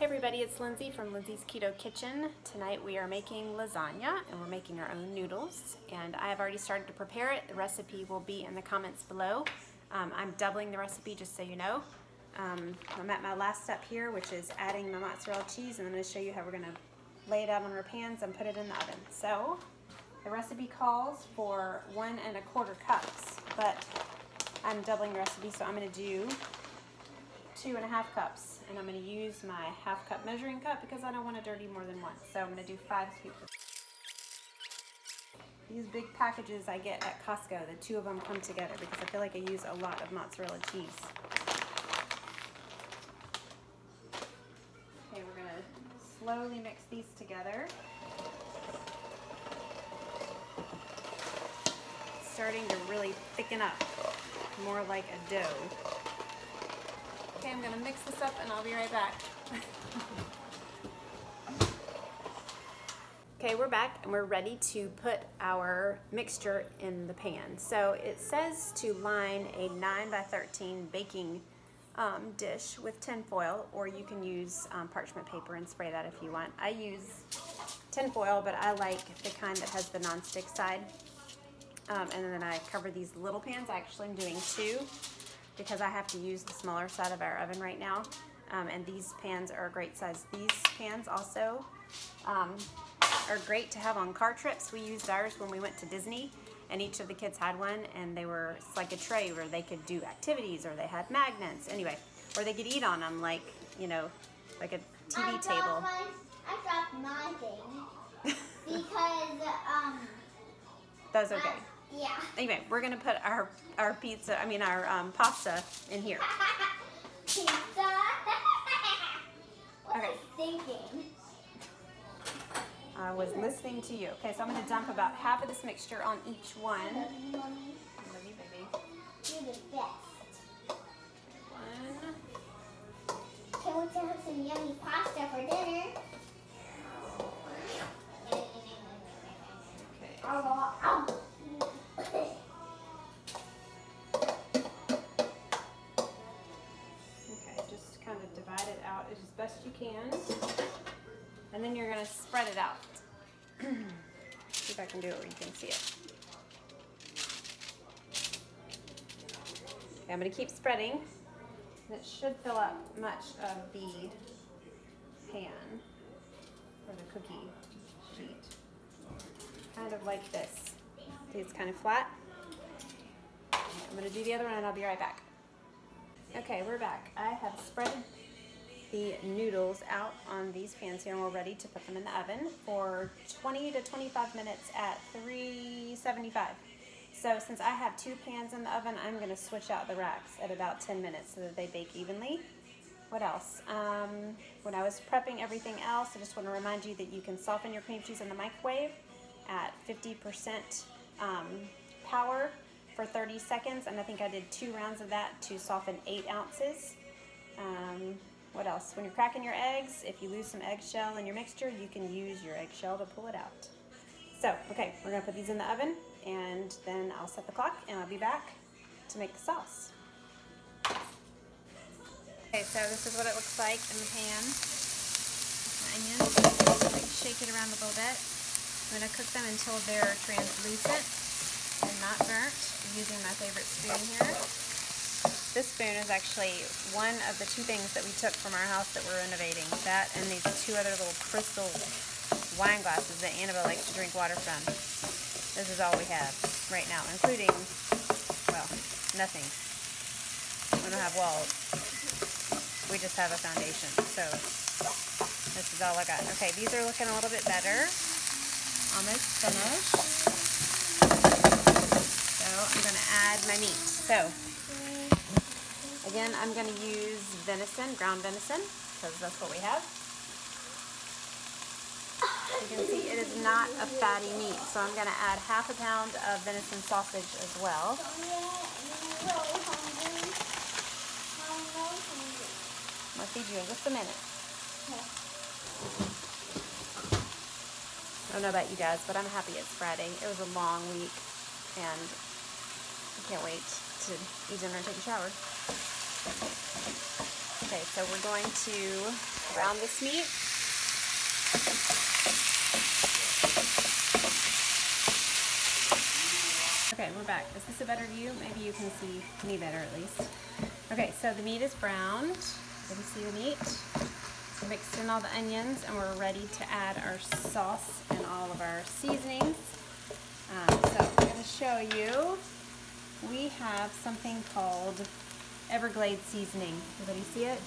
Hey everybody, it's Lindsay from Lindsay's Keto Kitchen. Tonight we are making lasagna and we're making our own noodles, and I have already started to prepare it. The recipe will be in the comments below. I'm doubling the recipe just so you know. I'm at my last step here, which is adding my mozzarella cheese, and I'm going to show you how we're going to lay it out on our pans and put it in the oven. So the recipe calls for 1 1/4 cups, but I'm doubling the recipe, so I'm going to do 2 1/2 cups, and I'm going to use my 1/2 cup measuring cup because I don't want to dirty more than once. So I'm going to do 5 scoops. These big packages I get at Costco, the 2 of them come together because I feel like I use a lot of mozzarella cheese. Okay, we're going to slowly mix these together. Starting to really thicken up, more like a dough. Okay, I'm going to mix this up and I'll be right back. Okay, we're back and we're ready to put our mixture in the pan. So it says to line a 9 by 13 baking dish with tin foil, or you can use parchment paper and spray that if you want. I use tin foil, but I like the kind that has the non-stick side. And then I cover these little pans. I actually am doing 2. Because I have to use the smaller side of our oven right now, and these pans are a great size. These pans also are great to have on car trips. We used ours when we went to Disney, and each of the kids had one, and it's like a tray where they could do activities, or they had magnets, anyway, or they could eat on them like, you know, like a TV table. I dropped my thing because That's okay. Yeah. Anyway, we're gonna put our pizza, our pasta in here. Pizza? What Okay. was I thinking? I was listening to you. Okay, so I'm gonna dump about half of this mixture on each one. Love you, Mommy. I love you, baby. You're the best. 1. Can't wait to have some yummy pasta for dinner. Okay. Oh. Okay, just kind of divide it out as best you can. And then you're going to spread it out. See if I can do it where you can see it. Okay, I'm going to keep spreading. And it should fill up much of the pan, or the cookie sheet. Kind of like this. See, it's kind of flat. I'm going to do the other one and I'll be right back. Okay, we're back. I have spread the noodles out on these pans here, and we're ready to put them in the oven for 20 to 25 minutes at 375. So since I have 2 pans in the oven, I'm going to switch out the racks at about 10 minutes so that they bake evenly. What else? When I was prepping everything else, I just want to remind you that you can soften your cream cheese in the microwave at 50% power for 30 seconds, and I think I did 2 rounds of that to soften 8 ounces. What else? When you're cracking your eggs, if you lose some eggshell in your mixture, you can use your eggshell to pull it out. So, okay, we're going to put these in the oven, and then I'll set the clock, and I'll be back to make the sauce. Okay, so this is what it looks like in the pan. Onions, like shake it around a little bit. I'm going to cook them until they're translucent and not burnt, using my favorite spoon here. This spoon is actually one of the 2 things that we took from our house that we're renovating. That and these 2 other little crystal wine glasses that Annabelle likes to drink water from. This is all we have right now, including, well, nothing. We don't have walls. We just have a foundation. So this is all I got. Okay, these are looking a little bit better. Almost finished. So I'm going to add my meat. So again, I'm going to use venison, ground venison, because that's what we have. You can see it is not a fatty meat, so I'm going to add 1/2 pound of venison sausage as well. I'll feed you in just a minute. I don't know about you guys, but I'm happy it's Friday. It was a long week, and I can't wait to eat dinner and take a shower. Okay, so we're going to brown this meat. Okay, we're back. Is this a better view? Maybe you can see me better at least. Okay, so the meat is browned. Can you see the meat? Mixed in all the onions, and we're ready to add our sauce and all of our seasonings. So I'm going to show you. We have something called Everglade seasoning. Everybody see it?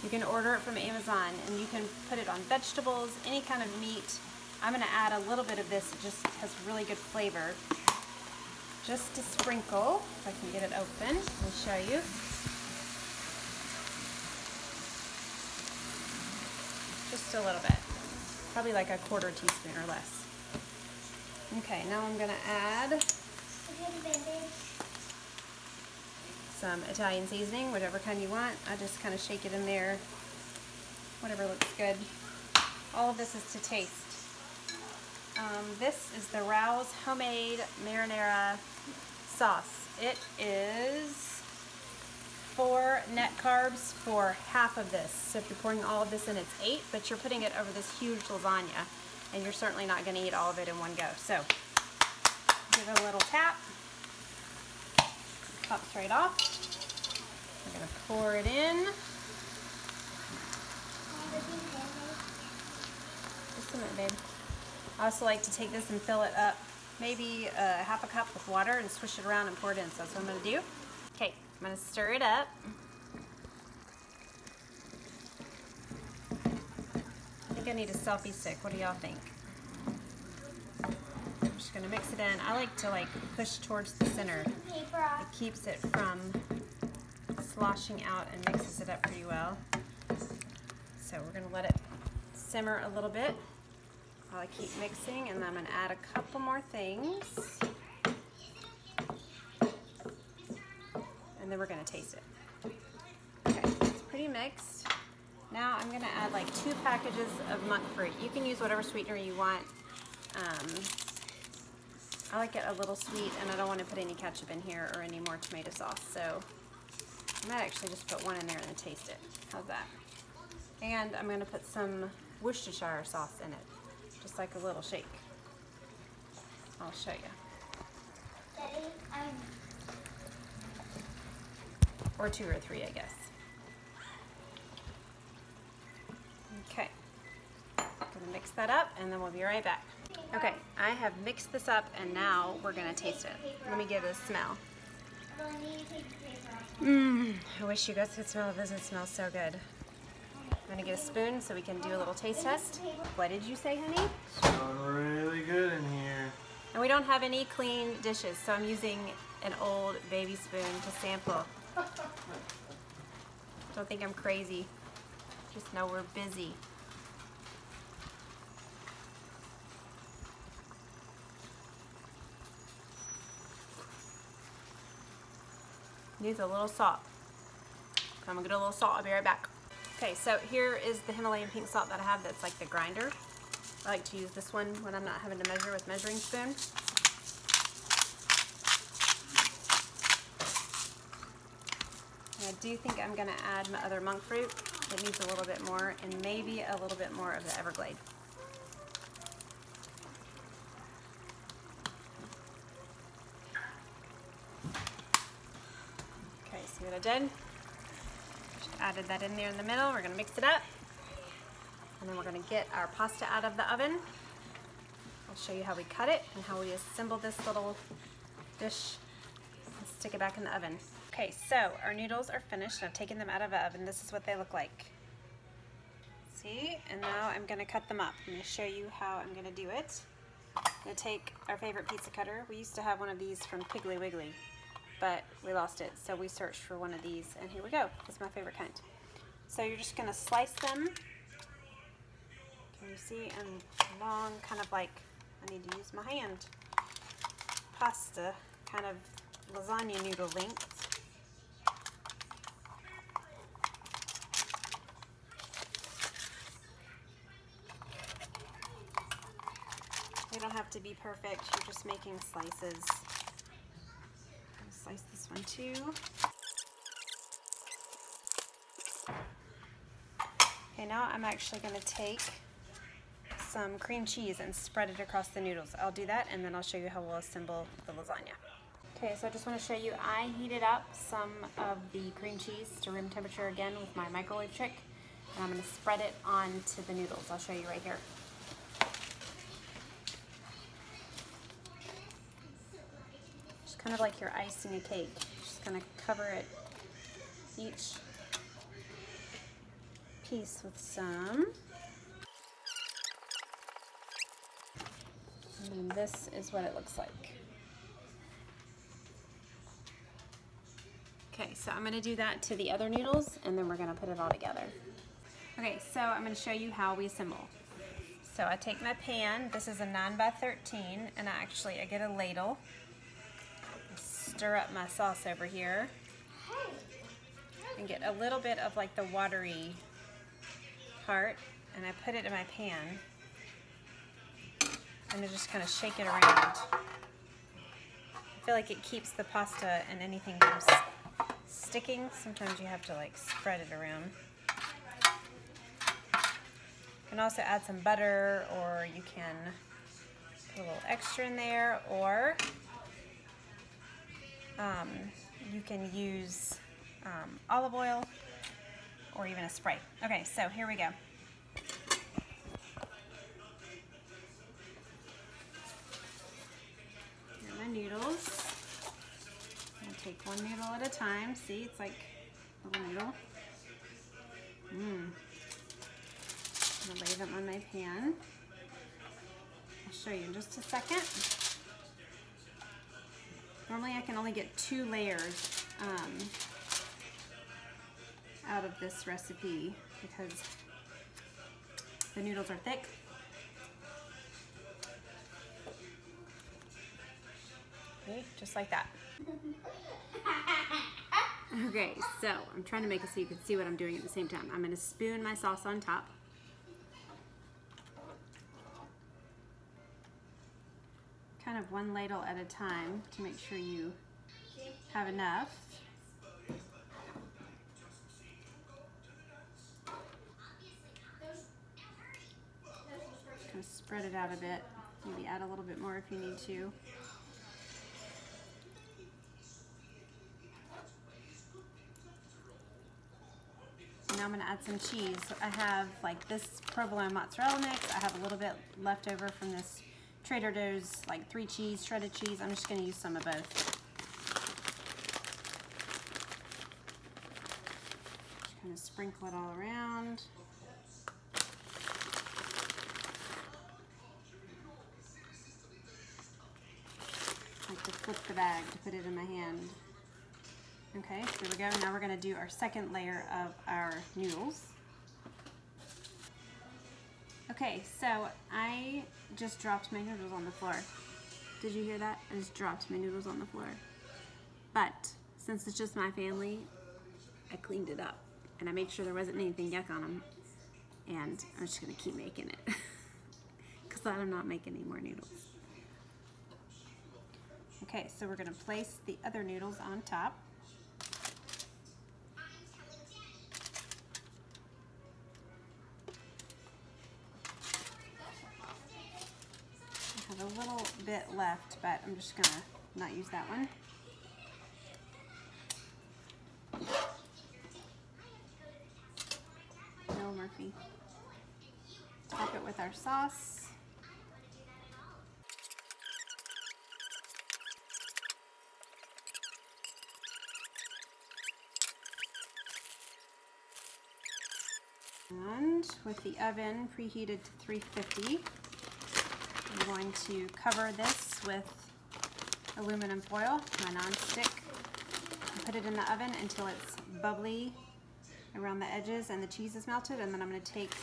You can order it from Amazon, and you can put it on vegetables, any kind of meat. I'm going to add a little bit of this. It just has really good flavor. Just a sprinkle, if I can get it open, I'll show you. Just a little bit, probably like a quarter teaspoon or less. Okay, now I'm gonna add some Italian seasoning, whatever kind you want. I just kind of shake it in there, whatever looks good. All of this is to taste. This is the Rouse homemade marinara sauce. It is 4 net carbs for half of this. So if you're pouring all of this in, it's 8, but you're putting it over this huge lasagna, and you're certainly not going to eat all of it in one go. So give it a little tap. Pops right off. We're going to pour it in. Just a minute, babe. I also like to take this and fill it up, maybe half a cup with water, and swish it around and pour it in. So that's what I'm going to do. Okay, I'm going to stir it up. I think I need a selfie stick. What do y'all think? I'm just going to mix it in. I like to push towards the center. It keeps it from sloshing out and mixes it up pretty well. So we're going to let it simmer a little bit while I keep mixing, and then I'm going to add a couple more things. And then we're going to taste it. Okay, it's pretty mixed. Now I'm going to add 2 packages of monk fruit. You can use whatever sweetener you want. I like it a little sweet, and I don't want to put any ketchup in here or any more tomato sauce. So I might actually just put 1 in there and then taste it. How's that? And I'm going to put some Worcestershire sauce in it. Just like a little shake. I'll show you. Daddy, Or 2 or 3, I guess. Okay. Gonna mix that up, and then we'll be right back. Okay, I have mixed this up, and now we're gonna taste it. Let me give it a smell. I wish you guys could smell this. It smells so good. I'm gonna get a spoon so we can do a little taste test. What did you say, honey? Smelling really good in here. And we don't have any clean dishes, so I'm using an old baby spoon to sample. Don't think I'm crazy. Just know we're busy. Needs a little salt. I'm gonna get a little salt. I'll be right back. Okay, so here is the Himalayan pink salt that I have that's like the grinder. I like to use this one when I'm not having to measure with measuring spoon. And I do think I'm gonna add my other monk fruit. It needs a little bit more, and maybe a little bit more of the Everglade. Okay, see what I did? Just added that in there in the middle. We're gonna mix it up. And then we're gonna get our pasta out of the oven. I'll show you how we cut it and how we assemble this little dish and stick it back in the oven. Okay, so our noodles are finished. I've taken them out of the oven. This is what they look like. See? And now I'm gonna cut them up. I'm gonna show you how I'm gonna do it. I'm gonna take our favorite pizza cutter. We used to have one of these from Piggly Wiggly, but we lost it. So we searched for one of these, and here we go. It's my favorite kind. So you're just gonna slice them. Can you see? And long, kind of like, I need to use my hand. Pasta, kind of lasagna noodle length. They don't have to be perfect, you're just making slices. I'll slice this one too. Okay, now I'm actually going to take some cream cheese and spread it across the noodles. I'll do that and then I'll show you how we'll assemble the lasagna. Okay, so I just want to show you, I heated up some of the cream cheese to room temperature again with my microwave trick, and I'm going to spread it onto the noodles. I'll show you right here. Just kind of like you're icing a cake. Just going to cover it, each piece with some. And this is what it looks like. Okay, so I'm gonna do that to the other noodles and then we're gonna put it all together. Okay, so I'm gonna show you how we assemble. So I take my pan, this is a 9x13, and I get a ladle, stir up my sauce over here, and get a little bit of like the watery part, and I put it in my pan, and I just kind of shake it around. I feel like it keeps the pasta and anything from sticking. Sometimes you have to like spread it around. You can also add some butter, or you can put a little extra in there, or you can use olive oil or even a spray. Okay, so here we go. Here are my noodles. I'm gonna take one noodle at a time. See, it's like a little noodle. I'm gonna lay them on my pan. I'll show you in just a second. Normally I can only get 2 layers out of this recipe because the noodles are thick. Okay, just like that. Okay, so I'm trying to make it so you can see what I'm doing at the same time. I'm going to spoon my sauce on top. Kind of one ladle at a time to make sure you have enough. Kind of spread it out a bit. Maybe add a little bit more if you need to. Now I'm going to add some cheese. So I have like this provolone mozzarella mix. I have a little bit left over from this Trader Joe's like 3 cheese, shredded cheese. I'm just going to use some of both. Just kind of sprinkle it all around. I like to flip the bag to put it in my hand. Okay, there we go. Now we're going to do our second layer of our noodles. Okay, so I just dropped my noodles on the floor. Did you hear that? I just dropped my noodles on the floor. But since it's just my family, I cleaned it up and I made sure there wasn't anything yuck on them. And I'm just going to keep making it because I'm not making any more noodles. Okay, so we're going to place the other noodles on top. I have a little bit left, but I'm just gonna not use that one. No, Murphy. Top it with our sauce. And with the oven preheated to 350, I'm going to cover this with aluminum foil, my non-stick, and put it in the oven until it's bubbly around the edges and the cheese is melted, and then I'm going to take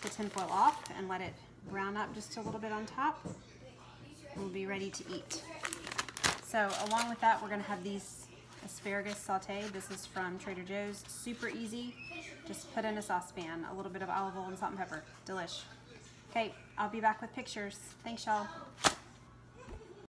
the tin foil off and let it brown up just a little bit on top, and we'll be ready to eat. So along with that, we're going to have these asparagus saute. This is from Trader Joe's. Super easy. Just put in a saucepan, a little bit of olive oil and salt and pepper. Delish. Okay, I'll be back with pictures. Thanks, y'all.